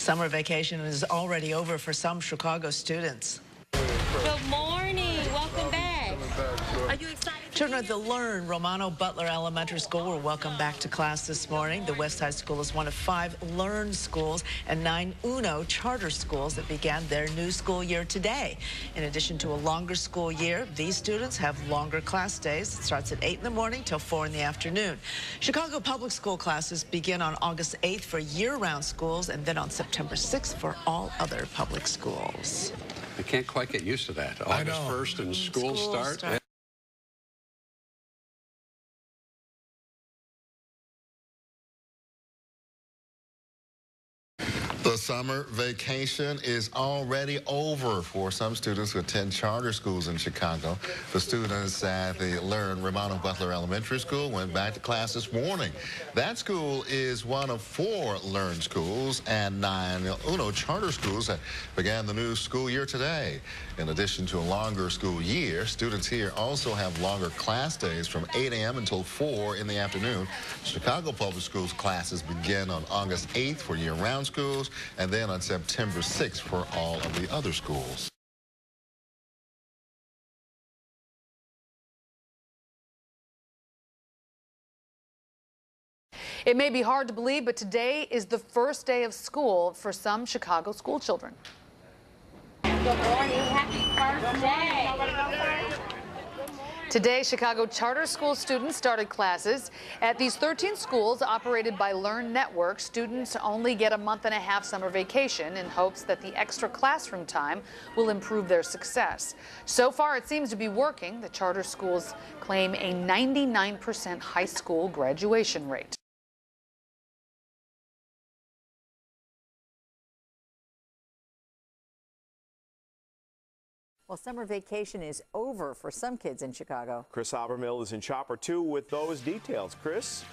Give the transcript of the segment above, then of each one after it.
Summer vacation is already over for some Chicago students. Good morning. Welcome back. Are you excited? Children at the Learn Romano Butler Elementary School were welcomed back to class this morning. The West Side School is one of 5 Learn schools and 9 UNO charter schools that began their new school year today. In addition to a longer school year, these students have longer class days. It starts at 8 in the morning till 4 in the afternoon. Chicago public school classes begin on August 8th for year-round schools and then on September 6th for all other public schools. I can't quite get used to that. August 1st and school start. The summer vacation is already over for some students who attend charter schools in Chicago. The students at the Learn Romano Butler Elementary School went back to class this morning. That school is one of 4 Learn schools and 9 UNO charter schools that began the new school year today. In addition to a longer school year, students here also have longer class days from 8 a.m. until 4 in the afternoon. Chicago Public Schools classes begin on August 8th for year-round schools, and then on September 6th for all of the other schools. It may be hard to believe, but today is the first day of school for some Chicago school children. Good morning. Happy first day. Today, Chicago charter school students started classes. At these 13 schools operated by Learn Network, students only get a month-and-a-half summer vacation in hopes that the extra classroom time will improve their success. So far, it seems to be working. The charter schools claim a 99% high school graduation rate. Well, summer vacation is over for some kids in Chicago. Chris Abermill is in Chopper 2 with those details. Chris?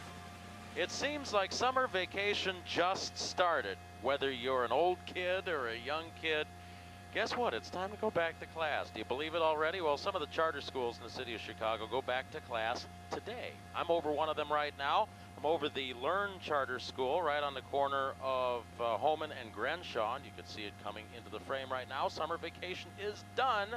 It seems like summer vacation just started. Whether you're an old kid or a young kid, guess what? It's time to go back to class. Do you believe it already? Well, some of the charter schools in the city of Chicago go back to class today. I'm over one of them right now. I'm over the Learn Charter School right on the corner of Homan and Grenshaw. And you can see it coming into the frame right now. Summer vacation is done.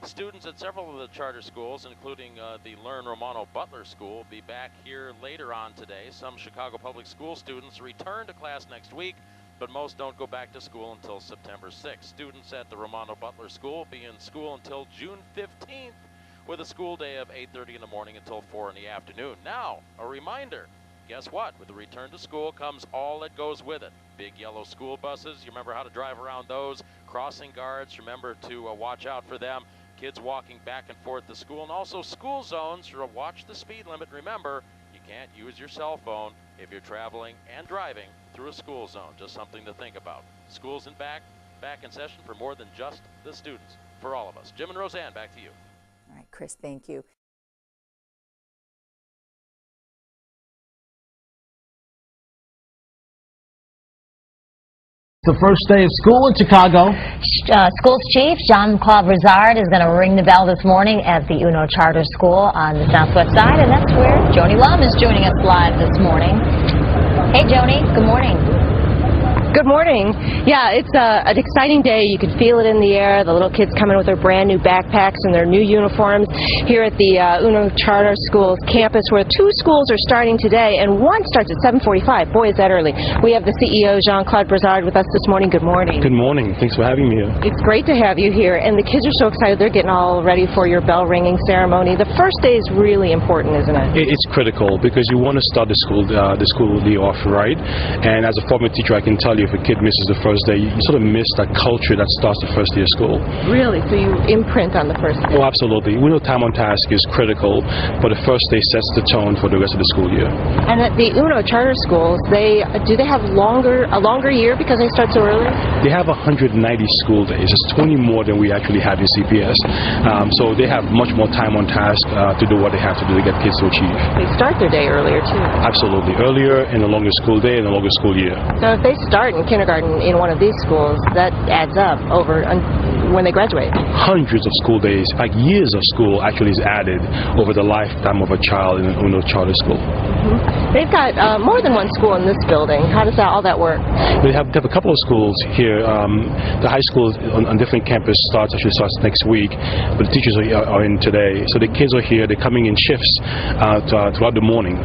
Students at several of the charter schools, including the Learn Romano Butler School, will be back here later on today. Some Chicago public school students return to class next week, but most don't go back to school until September 6th. Students at the Romano Butler School will be in school until June 15th with a school day of 8:30 in the morning until 4 in the afternoon. Now, a reminder. Guess what? With the return to school comes all that goes with it. Big yellow school buses. You remember how to drive around those. Crossing guards. Remember to watch out for them. Kids walking back and forth to school. And also school zones. Watch the speed limit. Remember, you can't use your cell phone if you're traveling and driving through a school zone. Just something to think about. School's back in session for more than just the students. For all of us. Jim and Roseanne, back to you. All right, Chris, thank you. The first day of school in Chicago. Schools Chief Jean-Claude Brizard is going to ring the bell this morning at the UNO Charter School on the southwest side, and that's where Joni Lum is joining us live this morning. Hey, Joni, good morning. Good morning. Yeah, it's an exciting day. You can feel it in the air. The little kids coming with their brand new backpacks and their new uniforms here at the UNO Charter Schools campus, where 2 schools are starting today, and one starts at 7:45. Boy, is that early. We have the CEO, Jean-Claude Brizard, with us this morning. Good morning. Good morning. Thanks for having me here. It's great to have you here, and the kids are so excited. They're getting all ready for your bell ringing ceremony. The first day is really important, isn't it? It's critical because you want to start the school day off right. And as a former teacher, I can tell you, if a kid misses the first day, you sort of miss that culture that starts the first day of school. Really? So you imprint on the first day? Oh, absolutely. We know time on task is critical, but the first day sets the tone for the rest of the school year. And at the UNO Charter Schools, do they have a longer year because they start so early? They have 190 school days. It's 20 more than we actually have in CPS. So they have much more time on task to do what they have to do to get kids to achieve. They start their day earlier, too. Absolutely. Earlier, in a longer school day, and a longer school year. So if they start in kindergarten in one of these schools, that adds up over when they graduate? Hundreds of school days, like years of school actually is added over the lifetime of a child in an UNO charter school. They've got more than one school in this building. How does all that work? We have a couple of schools here. The high school on different campus starts next week, but the teachers are in today. So the kids are here. They're coming in shifts throughout the morning.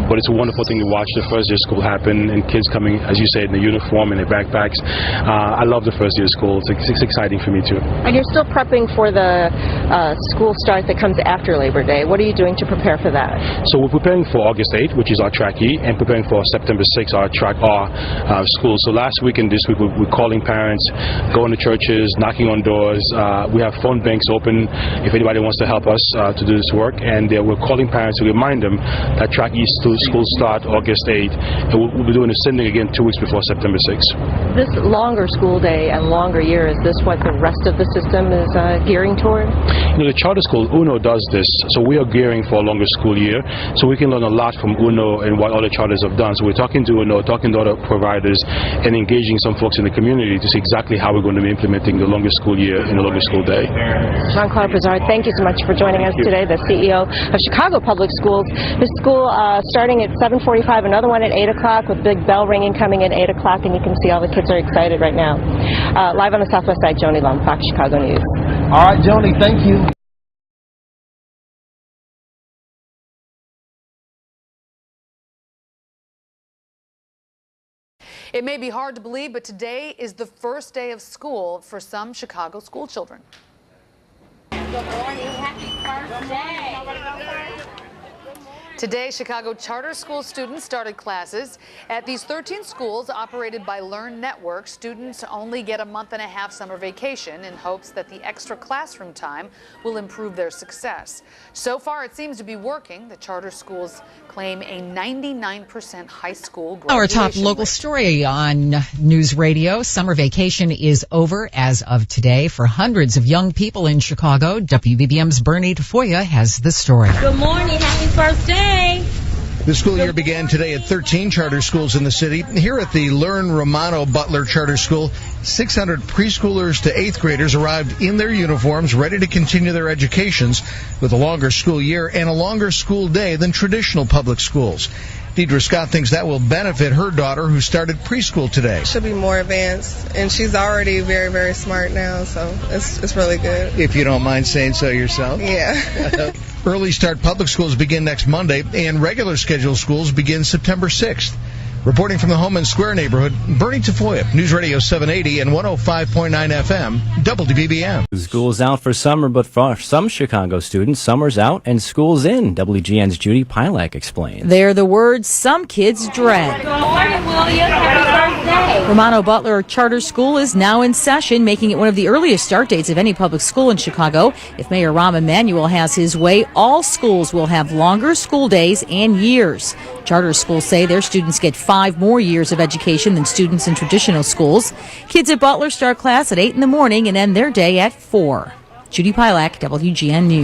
But it's a wonderful thing to watch the first day of school happen, and kids coming, as you say, in the uniform and their backpacks. I love the first day of school. It's exciting for me too. And you're still prepping for the school start that comes after Labor Day. What are you doing to prepare for that? So we're preparing for August 8th, which is our track E, and preparing for September 6th, our track R school. So last week and this week we're calling parents, going to churches, knocking on doors. We have phone banks open if anybody wants to help us to do this work, and we're calling parents to remind them that track E school start August 8th, and we'll be doing the sending again 2 weeks before September 6th. This longer school day and longer year, is this what the rest of the system is gearing toward? You know, the charter school, UNO, does this, so we are gearing for a longer school year, so we can learn a lot from UNO and what other charters have done. So we're talking to UNO, talking to other providers, and engaging some folks in the community to see exactly how we're going to be implementing the longer school year and the longer school day. Jean-Claude Brizard, thank you so much for joining us today, the CEO of Chicago Public Schools. This school starting at 7:45, another one at 8 o'clock with big bell ringing coming at 8 o'clock, and you can see all the kids are excited right now. Live on the Southwest Side, Joni Lum, Fox Chicago News. All right, Joni, thank you. It may be hard to believe, but today is the first day of school for some Chicago school children. Good morning. Happy first day. Today, Chicago charter school students started classes. At these 13 schools operated by Learn Network, students only get a month-and-a-half summer vacation in hopes that the extra classroom time will improve their success. So far, it seems to be working. The charter schools claim a 99% high school graduation Our top local story on News Radio. Summer vacation is over as of today for hundreds of young people in Chicago. WBBM's Bernie Tafoya has the story. Good morning. Happy first day. The school year began today at 13 charter schools in the city. Here at the Learn Romano Butler Charter School, 600 preschoolers to 8th graders arrived in their uniforms, ready to continue their educations with a longer school year and a longer school day than traditional public schools. Deidre Scott thinks that will benefit her daughter, who started preschool today. She'll be more advanced, and she's already very, very smart now, so it's really good. If you don't mind saying so yourself. Yeah. Early start public schools begin next Monday, and regular scheduled schools begin September 6th. Reporting from the Homan Square neighborhood, Bernie Tafoya, News Radio 780 and 105.9 FM, WBBM. School's out for summer, but for some Chicago students, summer's out and school's in. WGN's Judy Pilak explains. They're the words some kids dread. Good morning, William. Happy first day. Romano Butler Charter School is now in session, making it one of the earliest start dates of any public school in Chicago. If Mayor Rahm Emanuel has his way, all schools will have longer school days and years. Charter schools say their students get 5 more years of education than students in traditional schools. Kids at Butler start class at 8 in the morning and end their day at 4. Judy Pilak, WGN News.